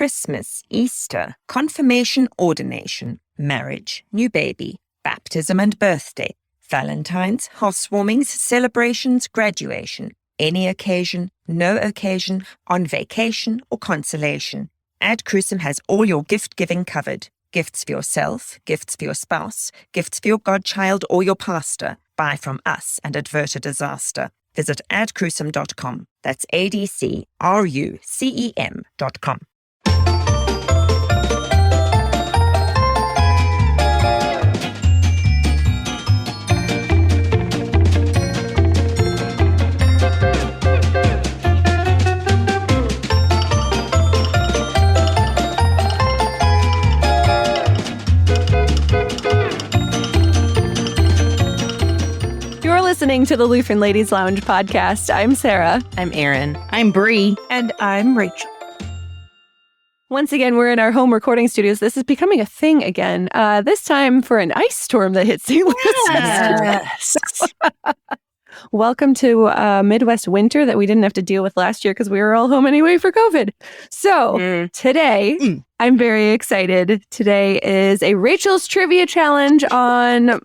Christmas, Easter, confirmation, ordination, marriage, new baby, baptism and birthday, Valentine's, housewarmings, celebrations, graduation, any occasion, no occasion, on vacation or consolation. Ad Crucem has all your gift-giving covered. Gifts for yourself, gifts for your spouse, gifts for your godchild or your pastor. Buy from us and avert a disaster. Visit adcrucem.com. That's ADCRUCEM.com. Listening to the Lutheran Ladies Lounge podcast. I'm Sarah. I'm Erin. I'm Bree. And I'm Rachel. Once again, we're in our home recording studios. This is becoming a thing again. This time for an ice storm that hit St. Louis. Yes. Welcome to Midwest winter that we didn't have to deal with last year because we were all home anyway for COVID. So today, I'm very excited. Today is a Rachel's Trivia Challenge on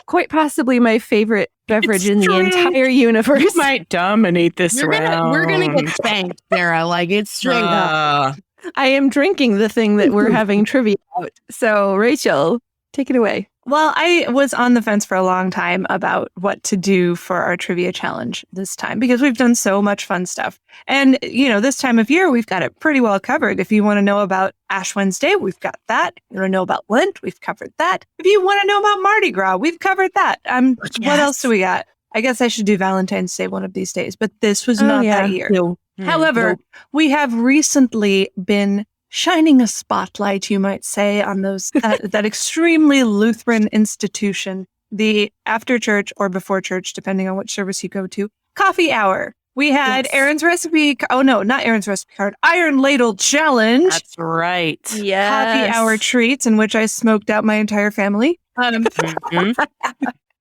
quite possibly my favorite beverage in the entire universe. You might dominate this round. We're gonna get spanked, Sarah. Like, it's straight up. I am drinking the thing that we're having trivia about. So, Rachel, take it away. Well, I was on the fence for a long time about what to do for our trivia challenge this time because we've done so much fun stuff. And, you know, this time of year, we've got it pretty well covered. If you want to know about Ash Wednesday, we've got that. If you want to know about Lent, we've covered that. If you want to know about Mardi Gras, we've covered that. What else do we got? I guess I should do Valentine's Day one of these days, but this was not that year. No. However, we have recently been shining a spotlight, you might say, on those that extremely Lutheran institution, the after church or before church, depending on which service you go to, coffee hour. We had Erin's recipe. Oh, no, not Erin's recipe card. Iron Ladle Challenge. That's right. Yes. Coffee hour treats in which I smoked out my entire family.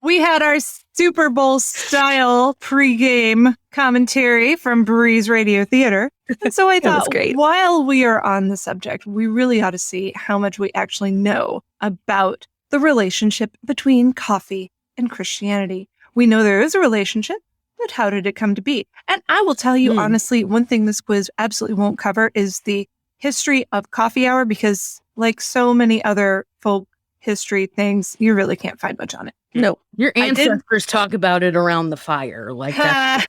We had our Super Bowl style pregame commentary from Bree's Radio Theater. So I thought, while we are on the subject, we really ought to see how much we actually know about the relationship between coffee and Christianity. We know there is a relationship, but how did it come to be? And I will tell you, honestly, one thing this quiz absolutely won't cover is the history of coffee hour, because like so many other folk history things, you really can't find much on it. No, your ancestors talk about it around the fire. Like that.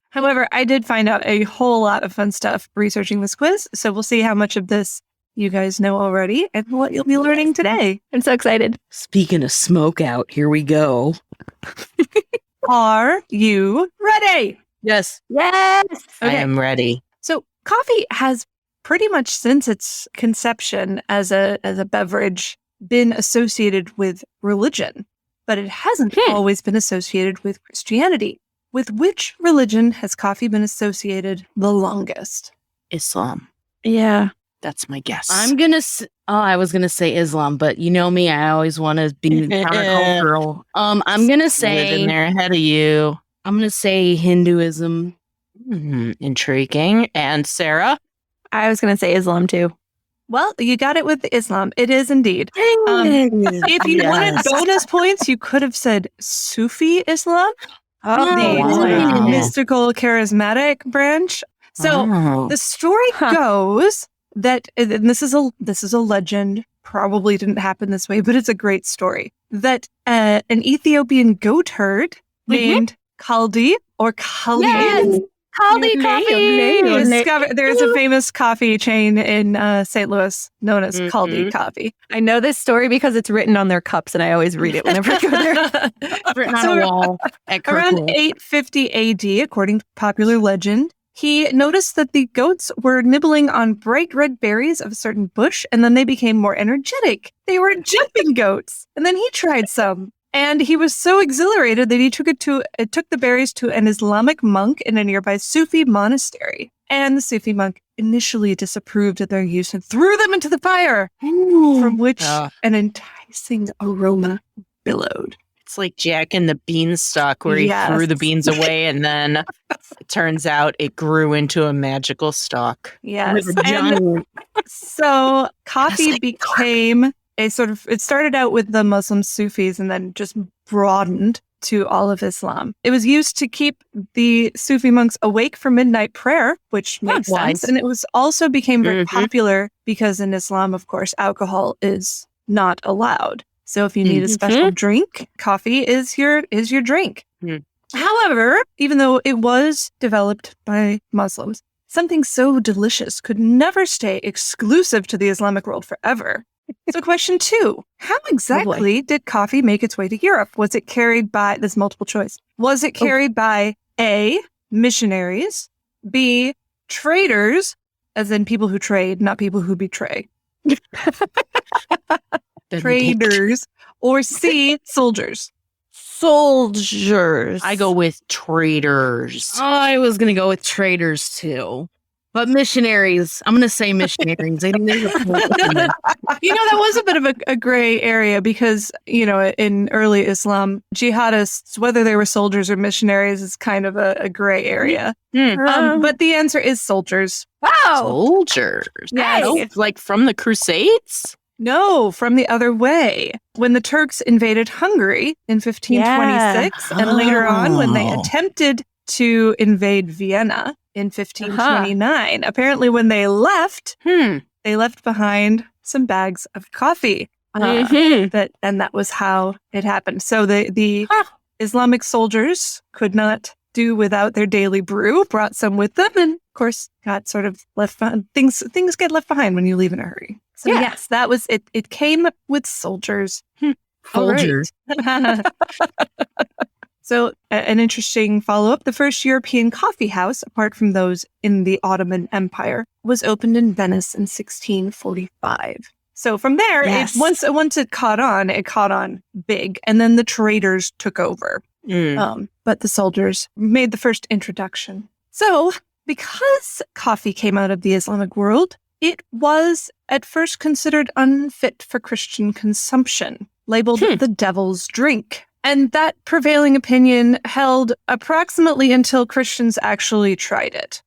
However, I did find out a whole lot of fun stuff researching this quiz. So we'll see how much of this you guys know already and what you'll be learning today. I'm so excited. Speaking of smoke out, here we go. Are you ready? Yes. Yes. Okay. I am ready. So coffee has pretty much since its conception as a beverage been associated with religion, but it hasn't always been associated with Christianity. With which religion has coffee been associated the longest? Islam. Yeah. That's my guess. I was going to say Islam, but you know me, I always want to be countercultural. I'm going to say living there ahead of you. I'm going to say Hinduism. Intriguing. And Sarah? I was going to say Islam too. Well, you got it with Islam. It is indeed. If you wanted bonus points, you could have said Sufi Islam, the mystical, charismatic branch. So the story goes that, and this is a legend, probably didn't happen this way, but it's a great story, that an Ethiopian goat herd named Kaldi or Kaldi. Yes. Kaldi coffee. There's a famous coffee chain in St. Louis known as Kaldi Coffee. I know this story because it's written on their cups, and I always read it whenever I go there. It's written on a wall. Around 850 AD, according to popular legend, he noticed that the goats were nibbling on bright red berries of a certain bush, and then they became more energetic. They were jumping goats. And then he tried some. And he was so exhilarated that he took the berries to an Islamic monk in a nearby Sufi monastery. And the Sufi monk initially disapproved of their use and threw them into the fire, from which an enticing aroma billowed. It's like Jack and the Beanstalk, where he threw the beans away, and then it turns out it grew into a magical stalk. Yes. And so coffee became it started out with the Muslim Sufis and then just broadened to all of Islam. It was used to keep the Sufi monks awake for midnight prayer, which makes sense. And it was also became very popular because in Islam, of course, alcohol is not allowed. So if you need a special drink, coffee is your drink. However, even though it was developed by Muslims, something so delicious could never stay exclusive to the Islamic world forever. So question 2, how exactly did coffee make its way to Europe? Was it carried by, this multiple choice, was it carried by A, missionaries, B, traders, as in people who trade, not people who betray, traders, or C, soldiers? Soldiers. I go with traders. I was going to go with traders too. But missionaries, I'm going to say missionaries. I think there's a that was a bit of a gray area because, in early Islam, jihadists, whether they were soldiers or missionaries, is kind of a gray area. But the answer is soldiers. Wow. Soldiers. Yes. Oh, like from the Crusades? No, from the other way. When the Turks invaded Hungary in 1526, and later on when they attempted to invade Vienna in 1529. Apparently, when they left, they left behind some bags of coffee. And that was how it happened. So the Islamic soldiers could not do without their daily brew, brought some with them, and of course got sort of left behind. Things get left behind when you leave in a hurry. So yes, that was it. It came with soldiers. Soldiers. So an interesting follow-up, the first European coffee house, apart from those in the Ottoman Empire, was opened in Venice in 1645. So from there, once it caught on big, and then the traders took over. But the soldiers made the first introduction. So because coffee came out of the Islamic world, it was at first considered unfit for Christian consumption, labeled the devil's drink. And that prevailing opinion held approximately until Christians actually tried it.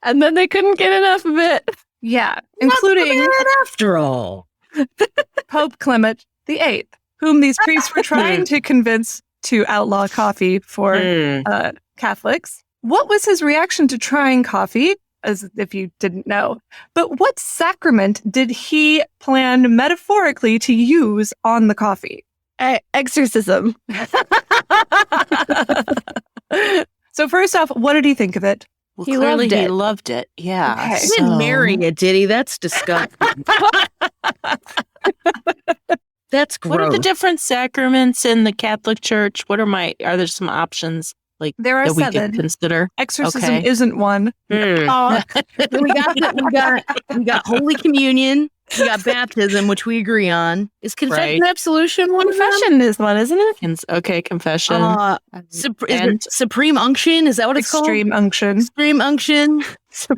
And then they couldn't get enough of it. Yeah, including, after all, Pope Clement VIII, whom these priests were trying to convince to outlaw coffee for Catholics. What was his reaction to trying coffee? As if you didn't know. But what sacrament did he plan metaphorically to use on the coffee? Exorcism. So first off, what did he think of it? Well, clearly he loved it. Yeah. Okay. He didn't marry it, did he? That's disgusting. That's gross. What are the different sacraments in the Catholic Church? Are there some options there are that we 7. could consider? Exorcism isn't one. We got Holy Communion. We got baptism, which we agree on. Is confession and absolution one? Confession is one, isn't it? Okay, confession. Is it supreme unction? Is that what it's called? Extreme unction. Extreme unction.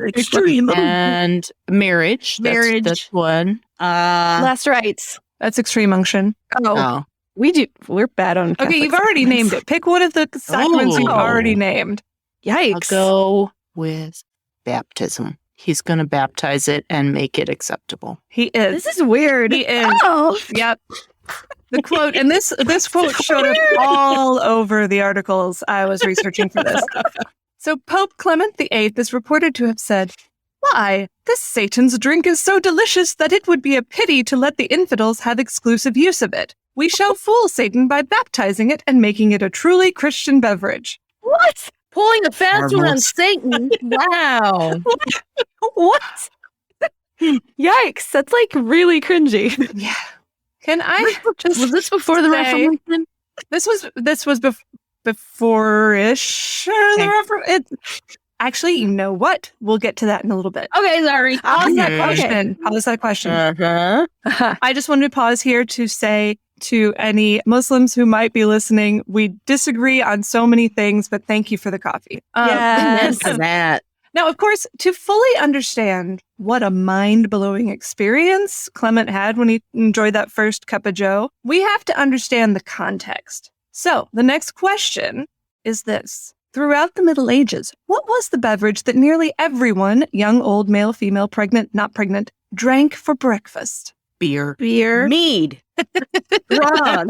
Extreme. And marriage. That's one. Last rites. That's extreme unction. Oh. We're bad on Catholic you've already named it. Pick one of the sacraments you've already named. Yikes. I'll go with baptism. He's going to baptize it and make it acceptable. He is. This is weird. He is. Oh. Yep. The quote, and this quote showed up all over the articles I was researching for this. So Pope Clement VIII is reported to have said, "Why, this Satan's drink is so delicious that it would be a pity to let the infidels have exclusive use of it. We shall fool Satan by baptizing it and making it a truly Christian beverage." What? Pulling a fast one on Satan. Wow. What? Yikes. That's really cringy. Yeah. Can I just was this before the Reformation? This was before-ish. Actually, you know what? We'll get to that in a little bit. Okay, sorry. Pause that question. I just wanted to pause here to say to any Muslims who might be listening, we disagree on so many things, but thank you for the coffee. Yes. For that. Now, of course, to fully understand what a mind-blowing experience Clement had when he enjoyed that first cup of joe, we have to understand the context. So the next question is this. Throughout the Middle Ages, what was the beverage that nearly everyone, young, old, male, female, pregnant, not pregnant, drank for breakfast? Beer. Mead. Wrong.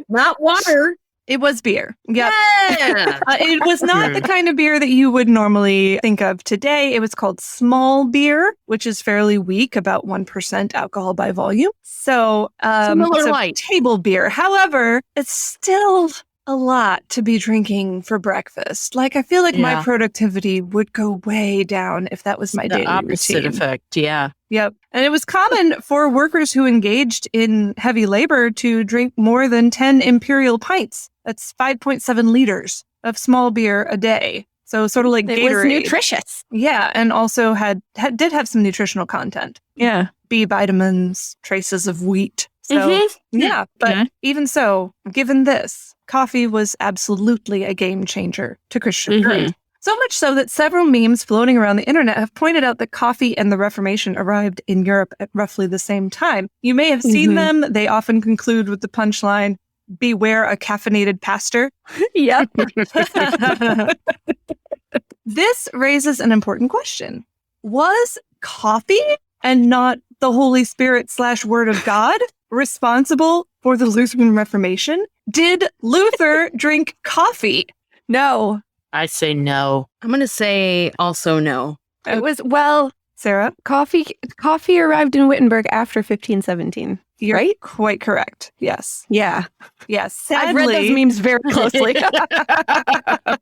Not water. It was beer. Yep. Yeah. It was not the kind of beer that you would normally think of today. It was called small beer, which is fairly weak, about 1% alcohol by volume. So, Miller so Lite. table beer. However, it's still a lot to be drinking for breakfast. Like, I feel like my productivity would go way down if that was my daily opposite routine. effect. Yeah. Yep. And it was common for workers who engaged in heavy labor to drink more than 10 imperial pints. That's 5.7 liters of small beer a day. So sort of like Gatorade. It was nutritious. Yeah. And also did have some nutritional content. Yeah. B vitamins, traces of wheat. So yeah. But even so, given this, coffee was absolutely a game changer to Christian growth. So much so that several memes floating around the internet have pointed out that coffee and the Reformation arrived in Europe at roughly the same time. You may have seen them. They often conclude with the punchline, beware a caffeinated pastor. Yep. This raises an important question. Was coffee and not the Holy Spirit / Word of God responsible for the Lutheran Reformation? Did Luther drink coffee? No. I say no. I'm going to say also no. It was, well, Sarah? coffee arrived in Wittenberg after 1517. You're right? Quite correct. Yes. Yeah. Yes. I've read those memes very closely.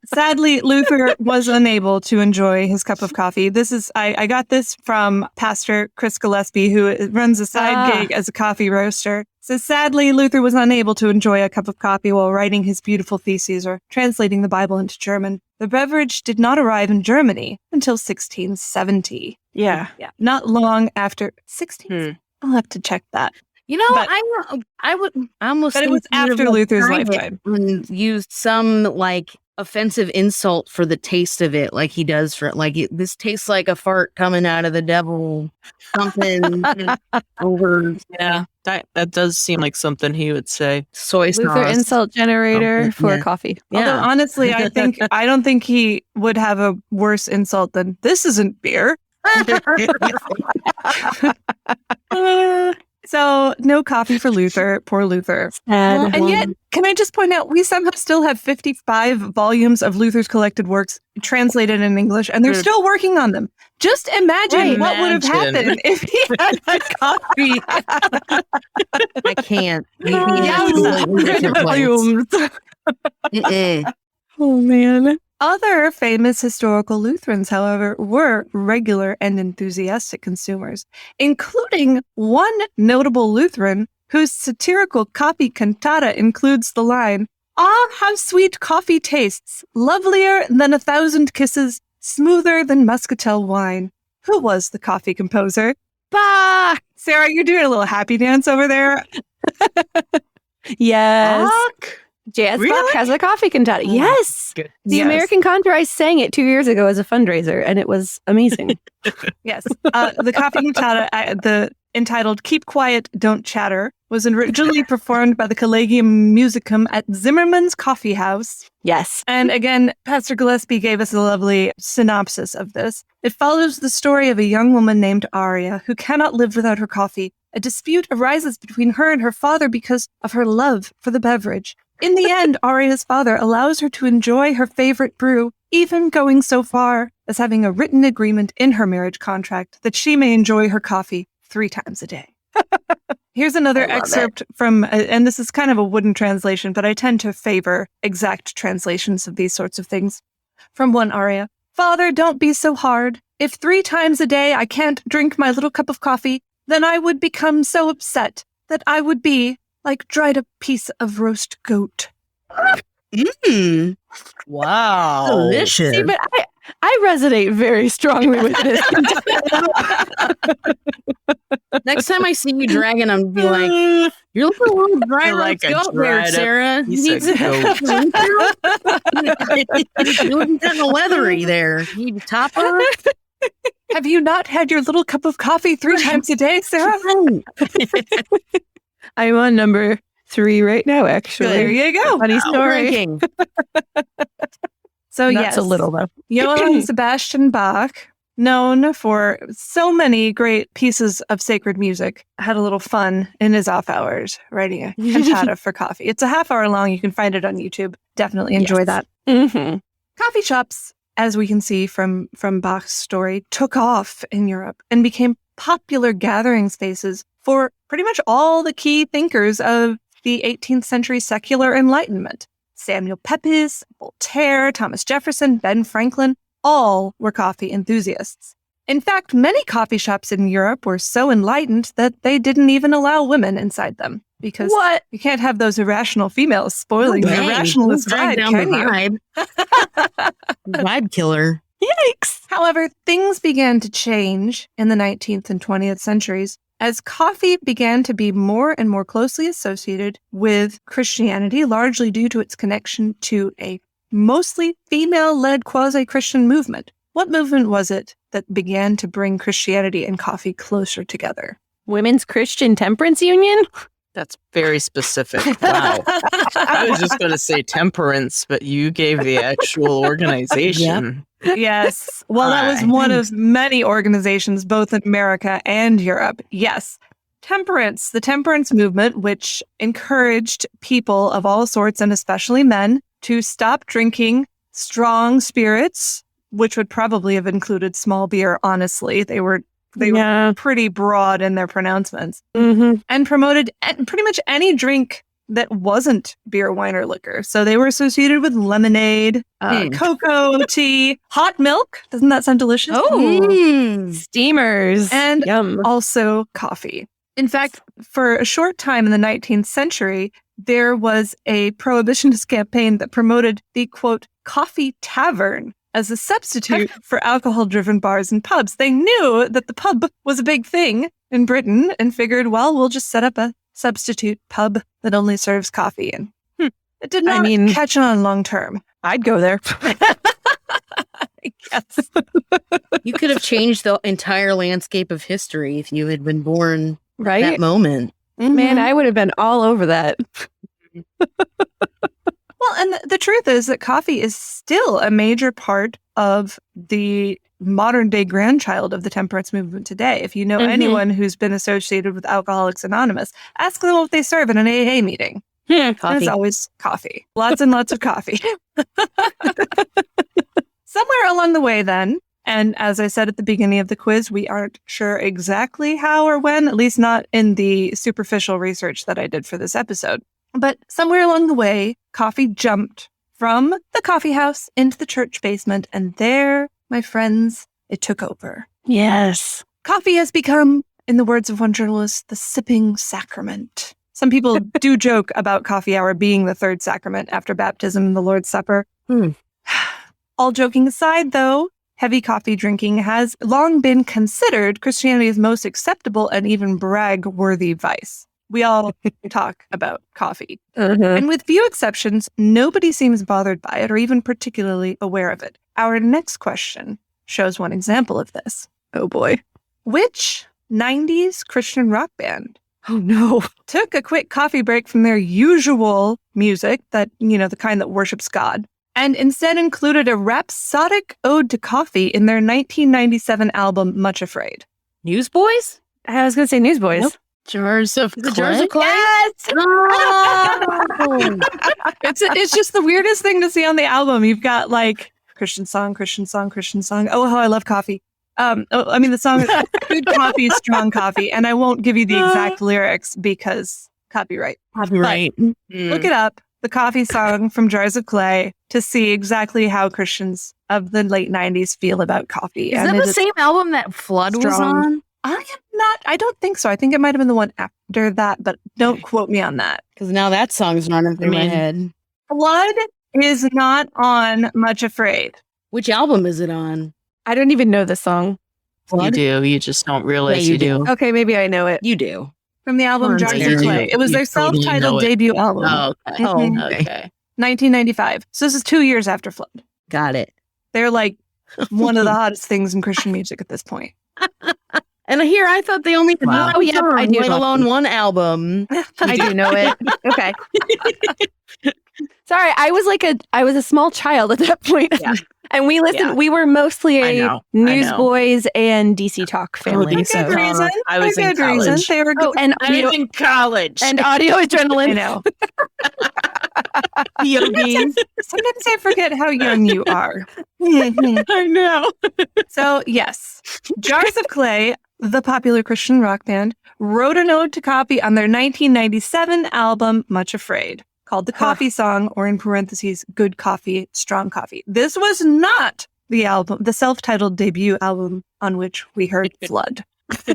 Sadly, Luther was unable to enjoy his cup of coffee. I got this from Pastor Chris Gillespie, who runs a side gig as a coffee roaster. So sadly, Luther was unable to enjoy a cup of coffee while writing his beautiful theses or translating the Bible into German. The beverage did not arrive in Germany until 1670. Yeah. Not long after 16. I'll have to check that. You know, But- I would almost. But it was think he would after have Luther's tried it lifetime. and used some like offensive insult for the taste of it, like he does for this tastes like a fart coming out of the devil. Something over. Yeah, that does seem like something he would say. Soy sauce. Luther insult generator for yeah. coffee. Although honestly, I don't think he would have a worse insult than this isn't beer. So no coffee for Luther. Poor Luther. And yet, can I just point out, we somehow still have 55 volumes of Luther's collected works translated in English, and they're still working on them. Just imagine what would have happened if he had had coffee. I can't. Oh, man. Other famous historical Lutherans, however, were regular and enthusiastic consumers, including one notable Lutheran whose satirical coffee cantata includes the line, "Ah, how sweet coffee tastes, lovelier than 1,000 kisses, smoother than muscatel wine." Who was the coffee composer? Bah! Sarah, you're doing a little happy dance over there. Yes. Fuck. J.S. Really? Bach has a coffee cantata. Yes. Good. The Yes. American Contrarists sang it 2 years ago as a fundraiser, and it was amazing. Yes. The coffee cantata, entitled Keep Quiet, Don't Chatter, was originally performed by the Collegium Musicum at Zimmerman's Coffee House. Yes. And again, Pastor Gillespie gave us a lovely synopsis of this. It follows the story of a young woman named Aria who cannot live without her coffee. A dispute arises between her and her father because of her love for the beverage. In the end, Aria's father allows her to enjoy her favorite brew, even going so far as having a written agreement in her marriage contract that she may enjoy her coffee 3 times a day. Here's another excerpt from, and this is kind of a wooden translation, but I tend to favor exact translations of these sorts of things. From one aria, "Father, don't be so hard. If 3 times a day I can't drink my little cup of coffee, then I would become so upset that I would be like dried up piece of roast goat." Wow. Delicious. See, but I resonate very strongly with this. Next time I see you dragging, I'm be like, "You're looking a little dry like a goat there, Sarah. You need piece of goat. You're looking kind of leathery there. You need to top her." Have you not had your little cup of coffee 3 times a day, Sarah? I'm on number 3 right now, actually. There you go. Funny story. Ranking. So That's a little though. Johann Sebastian Bach, known for so many great pieces of sacred music, had a little fun in his off hours writing a cantata for coffee. It's a half hour long. You can find it on YouTube. Definitely enjoy that. Mm-hmm. Coffee shops, as we can see from Bach's story, took off in Europe and became popular gathering spaces for pretty much all the key thinkers of the 18th century secular Enlightenment. Samuel Pepys, Voltaire, Thomas Jefferson, Ben Franklin, all were coffee enthusiasts. In fact, many coffee shops in Europe were so enlightened that they didn't even allow women inside them. Because you can't have those irrational females spoiling the irrationalist vibe, down can the you? vibe. Vibe killer. Yikes! However, things began to change in the 19th and 20th centuries as coffee began to be more and more closely associated with Christianity, largely due to its connection to a mostly female-led quasi-Christian movement. What movement was it that began to bring Christianity and coffee closer together? Women's Christian Temperance Union? That's very specific. Wow. I was just going to say temperance, but you gave the actual organization. Yes. Well, that was one of many organizations, both in America and Europe. Yes. Temperance, the temperance movement, which encouraged people of all sorts, and especially men, to stop drinking strong spirits, which would probably have included small beer, honestly. They were pretty broad in their pronouncements, and promoted pretty much any drink that wasn't beer, wine, or liquor. So they were associated with lemonade, cocoa, tea, hot milk. Doesn't that sound delicious? Steamers. And Yum. also coffee. In fact, for a short time in the 19th century, there was a prohibitionist campaign that promoted the, quote, coffee tavern as a substitute for alcohol-driven bars and pubs. They knew that the pub was a big thing in Britain and figured, well, we'll just set up a substitute pub that only serves coffee. And it did not catch on long term. I'd go there. Yes. You could have changed the entire landscape of history if you had been born right? that moment. Man, I would have been all over that. Well, and the truth is that coffee is still a major part of the modern day grandchild of the temperance movement today. If you know anyone who's been associated with Alcoholics Anonymous, ask them what they serve in an AA meeting. Coffee. It's always coffee. Lots and lots of coffee. Somewhere along the way then, and as I said at the beginning of the quiz, we aren't sure exactly how or when, at least not in the superficial research that I did for this episode. But somewhere along the way, coffee jumped from the coffee house into the church basement, and there, my friends, it took over. Yes. Coffee has become, in the words of one journalist, the sipping sacrament. Some people do joke about coffee hour being the third sacrament after baptism and the Lord's Supper. All joking aside, though, heavy coffee drinking has long been considered Christianity's most acceptable and even brag-worthy vice. We all talk about coffee. And with few exceptions, nobody seems bothered by it or even particularly aware of it. Our next question shows one example of this. Oh boy. Which 90s Christian rock band Oh no. took a quick coffee break from their usual music, that, you know, the kind that worships God, and instead included a rhapsodic ode to coffee in their 1997 album, Much Afraid? Newsboys? I was going to say Newsboys. Nope. Jars of clay? Yes! Oh! It's just the weirdest thing to see on the album. You've got like Christian song, Christian song, Christian song. Oh, how I love coffee. The song is good coffee, strong coffee. And I won't give you the exact lyrics because copyright. Copyright. Look it up, the coffee song from Jars of Clay, to see exactly how Christians of the late 90s feel about coffee. Is that the same album that Flood was on? I don't think so. I think it might have been the one after that, but don't quote me on that. Because now that song's running through my head. Flood is not on Much Afraid. Which album is it on? I don't even know the song. You do. You just don't realize you do. Okay, maybe I know it. You do. From the album Jars of Clay. It was their self-titled debut album. Oh, okay. Okay. 1995. So this is 2 years after Flood. Got it. They're like one of the hottest things in Christian music at this point. And here, I thought they only had one song, I do, let alone one album. I do know it. Okay. Sorry, I was a small child at that point. Yeah. And we listened. Yeah. We were mostly a Newsboys and DC Talk family. Good reason. I was in college. They were good. And I was in college. and Audio Adrenaline. I know. POD. Sometimes I forget how young you are. I know. So, yes, Jars of Clay, the popular Christian rock band, wrote an ode to coffee on their 1997 album, Much Afraid, called The Coffee Song, or in parentheses, Good Coffee, Strong Coffee. This was not the self-titled debut album on which we heard Flood.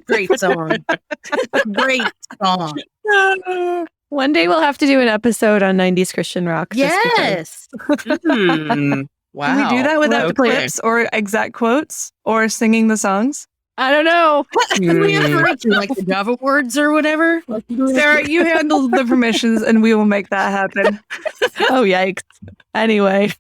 Great song. Great song. One day we'll have to do an episode on 90s Christian rock. Yes. Wow. Can we do that without clips or exact quotes or singing the songs? I don't know. Can we ever reach like the Java words or whatever? Sarah, you handle the permissions and we will make that happen. Oh, yikes. Anyway.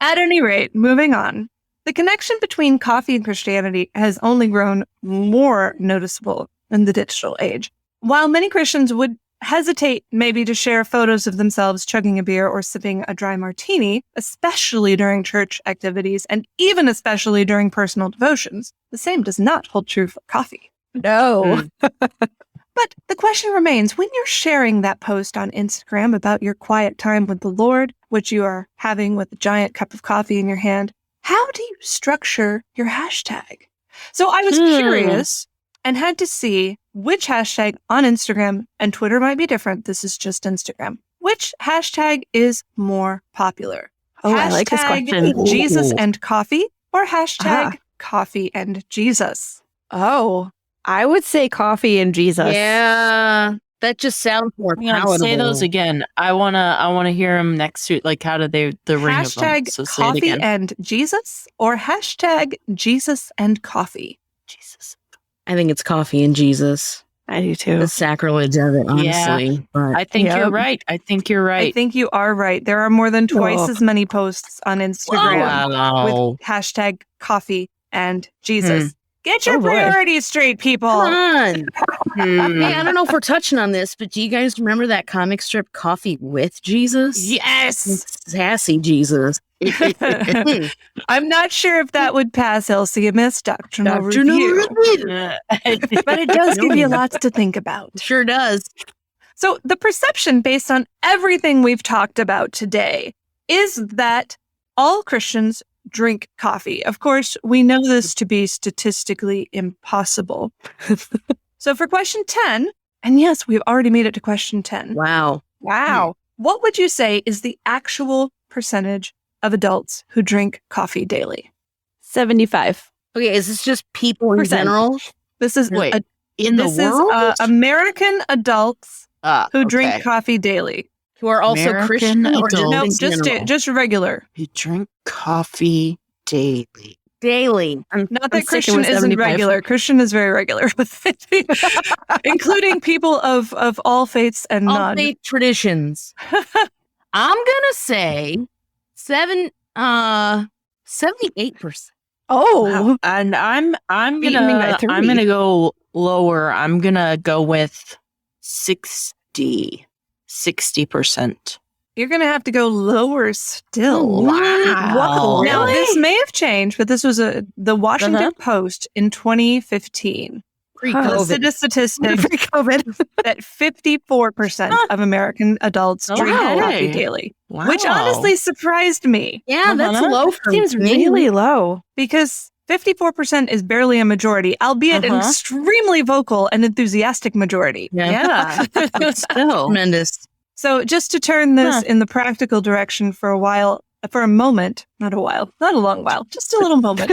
At any rate, moving on. The connection between coffee and Christianity has only grown more noticeable in the digital age. While many Christians would hesitate maybe to share photos of themselves chugging a beer or sipping a dry martini, especially during church activities and even especially during personal devotions, the same does not hold true for coffee. No. But the question remains, when you're sharing that post on Instagram about your quiet time with the Lord, which you are having with a giant cup of coffee in your hand, how do you structure your hashtag? So I was curious and had to see which hashtag on Instagram, and Twitter might be different. This is just Instagram. Which hashtag is more popular? Oh, I like this question. Jesus and coffee or hashtag coffee and Jesus? Oh, I would say coffee and Jesus. Yeah. That just sounds more palatable. Say those again. I wanna hear them next to like how do they the ring of them? Hashtag So say it coffee again. and Jesus or hashtag Jesus and coffee? Jesus. I think it's coffee and Jesus. I do too. The sacrilege of it, honestly. But I think you're right. I think you're right. I think you are right. There are more than twice as many posts on Instagram Wow. with hashtag coffee and Jesus. Get your priorities straight, people. come on. Hey, I don't know if we're touching on this, but do you guys remember that comic strip Coffee with Jesus? Yes. Sassy Jesus. I'm not sure if that would pass LCMS doctrinal review, but it does give you lots to think about. Sure does. So the perception based on everything we've talked about today is that all Christians drink coffee. Of course, we know this to be statistically impossible. So for question 10, and yes, we've already made it to question 10. Wow. What would you say is the actual percentage of adults who drink coffee daily? 75. Okay, is this just people in general? This is In the world? American adults who drink okay. coffee daily. Who are also American Christian or adults. No, in general? just regular. You drink coffee daily. Daily. Not that sticking Christian with isn't 75. regular. Christian is very regular with it, including people of all faiths and All none. faith traditions. I'm gonna say 78%. Oh, Wow. And I'm Beating me by 3. gonna go lower. I'm gonna go with 60%. You're going to have to go lower still. Wow. Now, this may have changed, but this was the Washington Post in 2015. Pre-COVID. A statistic that 54% of American adults drink coffee daily, which honestly surprised me. Yeah, that's low for seems me. really low. Because 54% is barely a majority, albeit an extremely vocal and enthusiastic majority. Yeah. But still. Tremendous. So just to turn this in the practical direction for a moment, not a long while, just a little moment,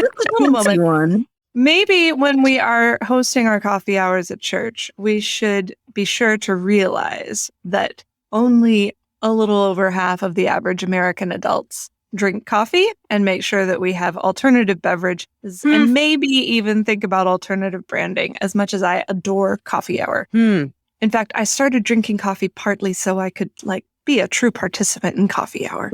maybe when we are hosting our coffee hours at church, we should be sure to realize that only a little over half of the average American adults drink coffee and make sure that we have alternative beverages and maybe even think about alternative branding as much as I adore coffee hour. In fact, I started drinking coffee partly so I could be a true participant in coffee hour.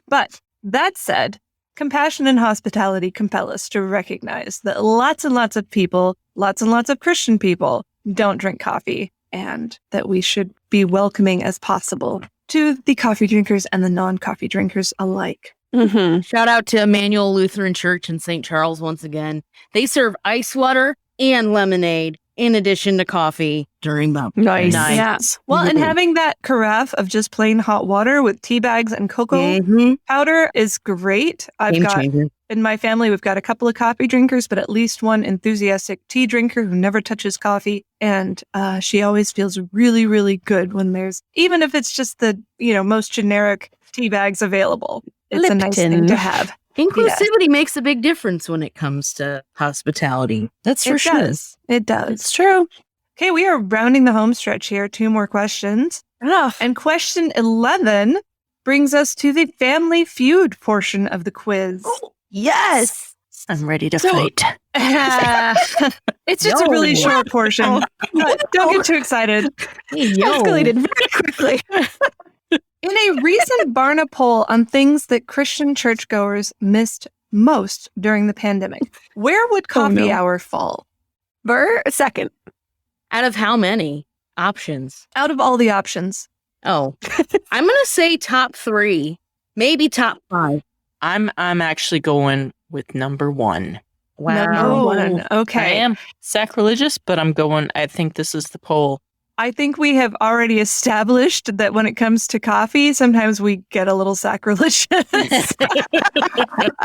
But that said, compassion and hospitality compel us to recognize that lots and lots of people, lots and lots of Christian people don't drink coffee, and that we should be welcoming as possible to the coffee drinkers and the non-coffee drinkers alike. Shout out to Emmanuel Lutheran Church in St. Charles once again. They serve ice water and lemonade in addition to coffee during baptism. Nice. Yeah. Well, and having that carafe of just plain hot water with tea bags and cocoa powder is great. In my family, we've got a couple of coffee drinkers, but at least one enthusiastic tea drinker who never touches coffee. And she always feels really, really good when even if it's just the, most generic tea bags available. It's Lipton. A nice thing to have. Inclusivity makes a big difference when it comes to hospitality. That's for sure. It does. It's true. Okay, we are rounding the home stretch here. 2 more questions. And question 11 brings us to the Family Feud portion of the quiz. Oh, yes. I'm ready to fight. It's just a really short portion. Don't get too excited. Escalated very quickly. In a recent Barna poll on things that Christian churchgoers missed most during the pandemic, where would coffee hour fall? Second. Out of how many options? Out of all the options. Oh, I'm going to say top 3, maybe top 5. I'm actually going with number 1. Wow. Number 1. Okay. I am sacrilegious, but I think this is the poll. I think we have already established that when it comes to coffee, sometimes we get a little sacrilegious.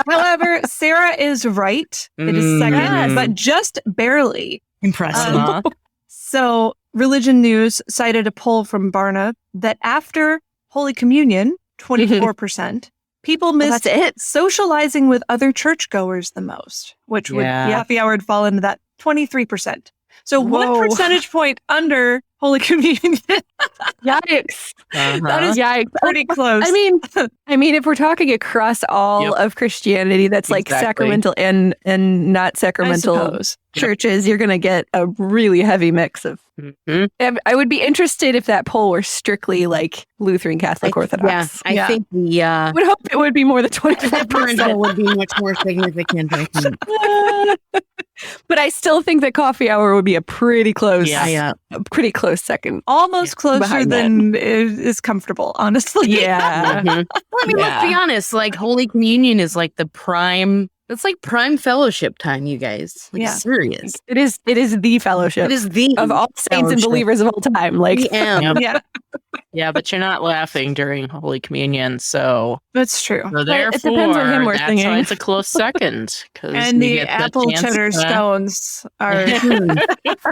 However, Sarah is right. It is second, but just barely. Impressive. So Religion News cited a poll from Barna that after Holy Communion, 24%, people missed socializing with other churchgoers the most, which would coffee hour would fall into that 23%. So 1 percentage point under Holy Communion. Yikes. That is pretty close. I mean, if we're talking across all of Christianity, that's sacramental and not sacramental churches, you're going to get a really heavy mix of. I would be interested if that poll were strictly Lutheran Catholic Orthodox. I think I would hope it would be more than 25%. Would be much more significant. But I still think that coffee hour would be a pretty close, pretty close second. Almost closer than is comfortable, honestly. Yeah. Well, let's be honest. Holy Communion is the prime. It's prime fellowship time, you guys. Serious. It is the fellowship. It is the of all saints and believers of all time. Yeah, but you're not laughing during Holy Communion, so that's true. So therefore, it depends on him we're singing. Why it's a close second. And the apple cheddar scones are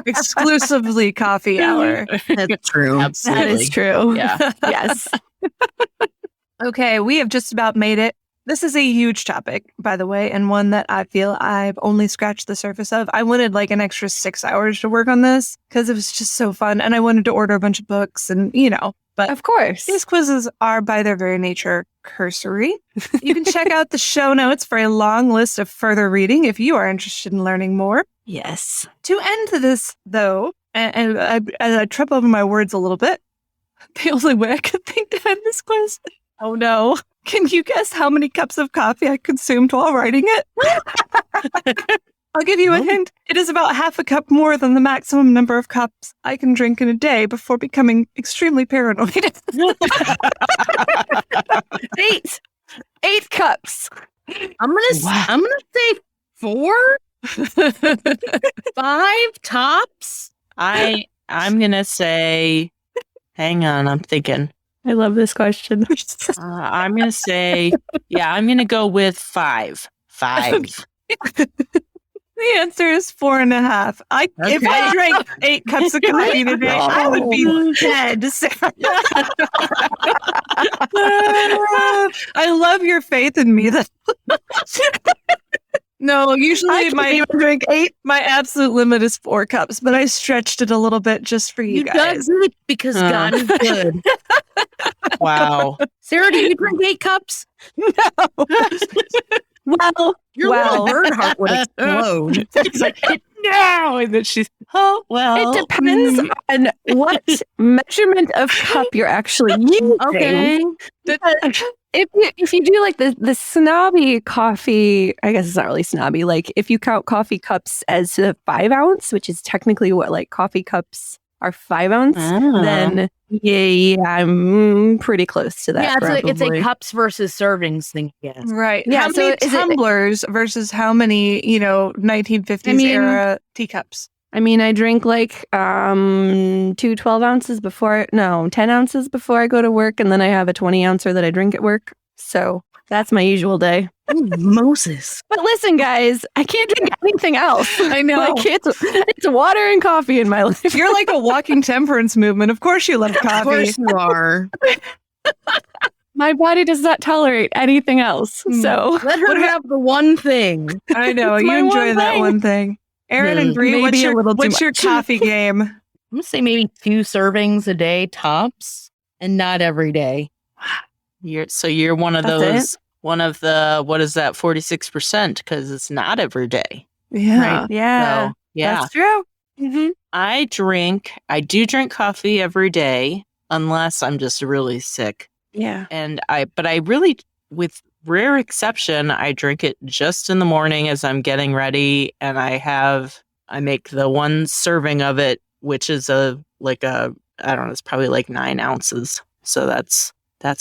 exclusively coffee hour. That's true. Absolutely. That is true. Yeah. Yes. Okay, we have just about made it. This is a huge topic, by the way, and one that I feel I've only scratched the surface of. I wanted an extra 6 hours to work on this because it was just so fun. And I wanted to order a bunch of books and, but of course, these quizzes are by their very nature cursory. You can check out the show notes for a long list of further reading if you are interested in learning more. Yes. To end this, though, and I trip over my words a little bit, the only way I could think to end this quiz. Oh, no. Can you guess how many cups of coffee I consumed while writing it? I'll give you a hint. It is about half a cup more than the maximum number of cups I can drink in a day before becoming extremely paranoid. 8 cups. I'm gonna say 4, 5 tops. I'm gonna say. Hang on, I'm thinking. I love this question. I'm going to say, I'm going to go with 5. 5. The answer is 4.5. If I drank 8 cups of coffee today, I would be dead. I love your faith in me. No, usually drink 8. My absolute limit is 4 cups, but I stretched it a little bit just for you guys. You done it because God is good. Wow. Sarah, do you drink 8 cups? No. Well, Your little bird heart would explode. She's like, no. And then she's, oh, well. it depends on what measurement of cup you're actually using. Okay. If you do like the snobby coffee, I guess it's not really snobby. Like if you count coffee cups as a 5 ounce, which is technically what like coffee cups are 5 ounce, then yeah, I'm pretty close to that. Yeah, it's a cups versus servings thing, yes. Right. Yeah, How many tumblers versus how many, 1950s era teacups? I mean, I drink like 10 ounces before I go to work, and then I have a 20 ouncer that I drink at work. So that's my usual day. Ooh, Moses. But listen, guys, I can't drink anything else. I know. Like it's water and coffee in my life. You're like a walking temperance movement. Of course you love coffee. Of course you are. My body does not tolerate anything else. So let her have the one thing. I know. You enjoy that one thing. Erin and Bree, what's your coffee game? I'm going to say maybe 2 servings a day tops, and not every day. You're one of those, one of the, what is that, 46%? Because it's not every day. Yeah. Right? Yeah. So, yeah. That's true. Mm-hmm. I do drink coffee every day, unless I'm just really sick. Yeah. But I really, with rare exception, I drink it just in the morning as I'm getting ready, and I make the 1 serving of it, which is I don't know, it's probably like 9 ounces. So that's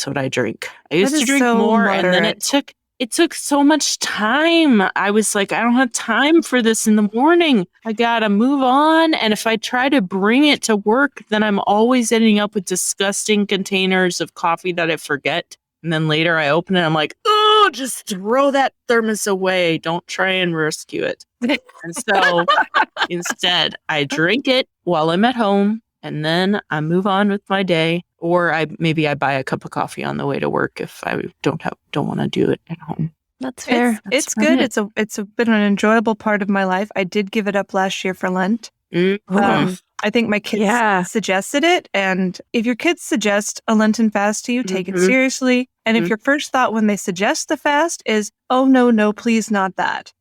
what I drink. I used to drink more, and then it took so much time. I was like, I don't have time for this in the morning. I gotta move on. And if I try to bring it to work, then I'm always ending up with disgusting containers of coffee that I forget. And then later I open it, I'm like, oh, just throw that thermos away. Don't try and rescue it. And so instead, I drink it while I'm at home, and then I move on with my day. Or I buy a cup of coffee on the way to work if I don't want to do it at home. That's fair. It's good. It's been an enjoyable part of my life. I did give it up last year for Lent. Mm-hmm. I think my kids suggested it. And if your kids suggest a Lenten fast to you, take it seriously. And if your first thought when they suggest the fast is, oh, no, please not that,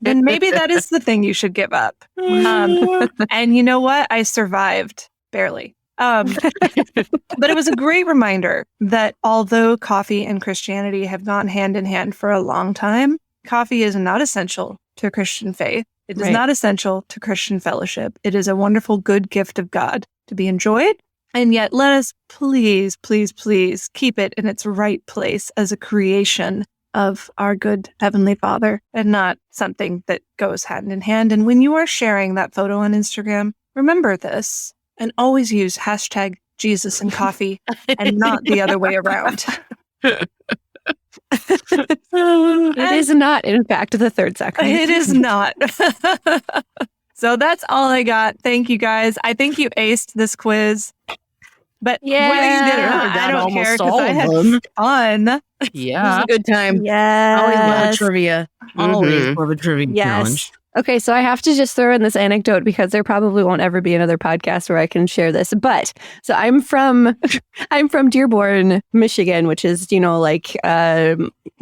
then maybe that is the thing you should give up. And you know what? I survived, barely. But it was a great reminder that although coffee and Christianity have gone hand in hand for a long time, coffee is not essential to Christian faith. It is not essential to Christian fellowship. It is a wonderful, good gift of God to be enjoyed. And yet let us please, please, please keep it in its right place as a creation of our good Heavenly Father, and not something that goes hand in hand. And when you are sharing that photo on Instagram, remember this. And always use #Jesus and coffee and not the other way around. It is not, in fact, the third sacrament. It is not. So that's all I got. Thank you, guys. I think you aced this quiz. But whether you did it or not, I don't care because I had fun. Yeah. It was a good time. Yes. Always love a trivia. Always love a trivia challenge. Okay, so I have to just throw in this anecdote because there probably won't ever be another podcast where I can share this. But so I'm from Dearborn, Michigan, which is, yes,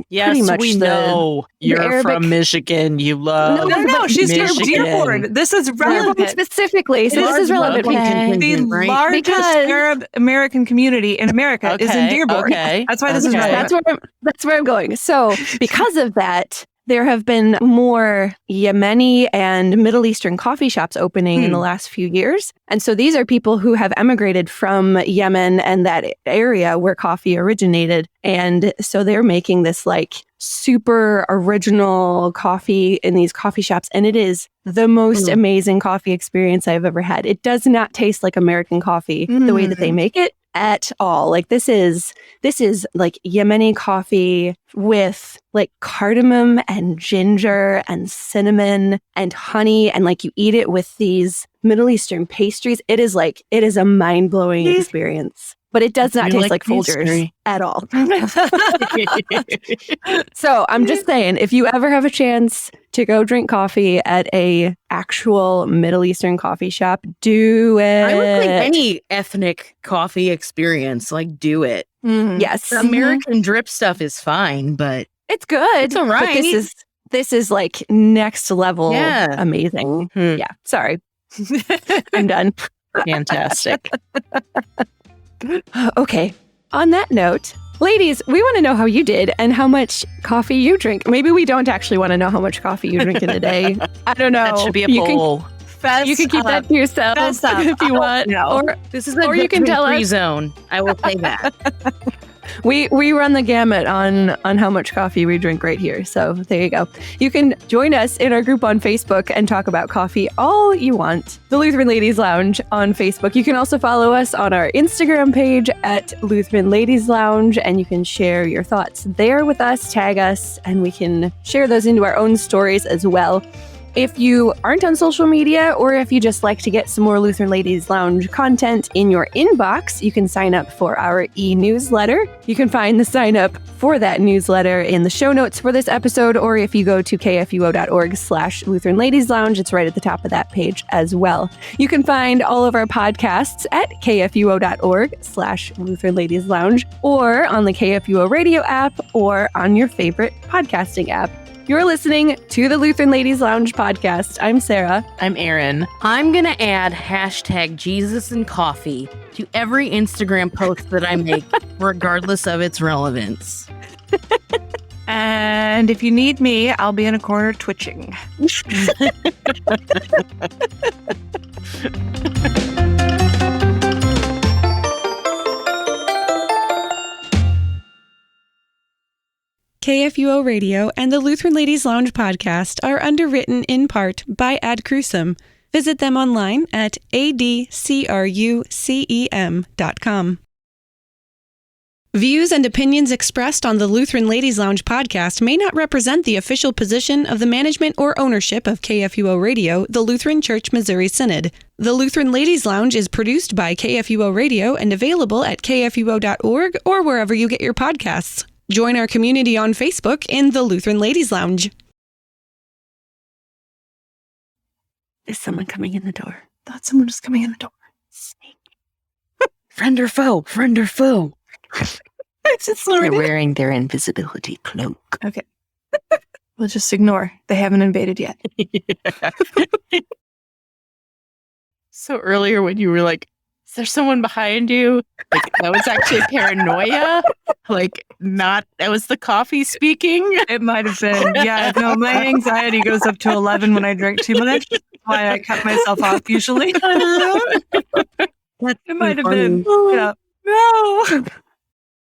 pretty much we know you're Arabic... from Michigan. You love No, she's Michigan. from Dearborn. This is relevant. Specifically. So this is relevant. The largest Arab American community in America is in Dearborn. Okay. That's why this is relevant. That's where I'm going. So because of that, there have been more Yemeni and Middle Eastern coffee shops opening in the last few years. And so these are people who have emigrated from Yemen and that area where coffee originated. And so they're making this like super original coffee in these coffee shops. And it is the most amazing coffee experience I've ever had. It does not taste like American coffee the way that they make it at all. Like this is like Yemeni coffee with like cardamom and ginger and cinnamon and honey, and like you eat it with these Middle Eastern pastries. It is a mind-blowing experience. But it does not taste like Folgers at all. So I'm just saying, if you ever have a chance to go drink coffee at a actual Middle Eastern coffee shop, do it. I would like any ethnic coffee experience, like do it. Yes. The American drip stuff is fine, but it's good. It's all right. But this is like next level amazing. Mm-hmm. Yeah. Sorry. I'm done. Fantastic. Okay. On that note, ladies, we want to know how you did and how much coffee you drink. Maybe we don't actually want to know how much coffee you drink in a day. I don't know. That should be a poll. You can keep that to yourself if you want. Or this is a you can tell free us. zone. I will say that. We run the gamut on how much coffee we drink right here. So there you go. You can join us in our group on Facebook and talk about coffee all you want. The Lutheran Ladies Lounge on Facebook. You can also follow us on our Instagram page at Lutheran Ladies Lounge, and you can share your thoughts there with us, tag us, and we can share those into our own stories as well. If you aren't on social media, or if you just like to get some more Lutheran Ladies Lounge content in your inbox, you can sign up for our e-newsletter. You can find the sign up for that newsletter in the show notes for this episode, or if you go to kfuo.org/Lutheran Ladies Lounge, it's right at the top of that page as well. You can find all of our podcasts at kfuo.org/Lutheran Ladies Lounge, or on the KFUO radio app, or on your favorite podcasting app. You're listening to the Lutheran Ladies Lounge podcast. I'm Sarah. I'm Erin. I'm going to add hashtag Jesus and coffee to every Instagram post that I make, regardless of its relevance. And if you need me, I'll be in a corner twitching. KFUO Radio and the Lutheran Ladies Lounge podcast are underwritten in part by Ad Crucem. Visit them online at adcrucem.com. Views and opinions expressed on the Lutheran Ladies Lounge podcast may not represent the official position of the management or ownership of KFUO Radio, the Lutheran Church Missouri Synod. The Lutheran Ladies Lounge is produced by KFUO Radio and available at kfuo.org or wherever you get your podcasts. Join our community on Facebook in the Lutheran Ladies Lounge. Is someone coming in the door? Thought someone was coming in the door. Friend or foe? Friend or foe? They're wearing their invisibility cloak. Okay. We'll just ignore. They haven't invaded yet. So earlier when you were like, is there someone behind you? Like, that was actually paranoia. Like, not, that was the coffee speaking. It might have been. Yeah, no, my anxiety goes up to 11 when I drink too much. That's why I cut myself off usually. It might have been. Yeah. No.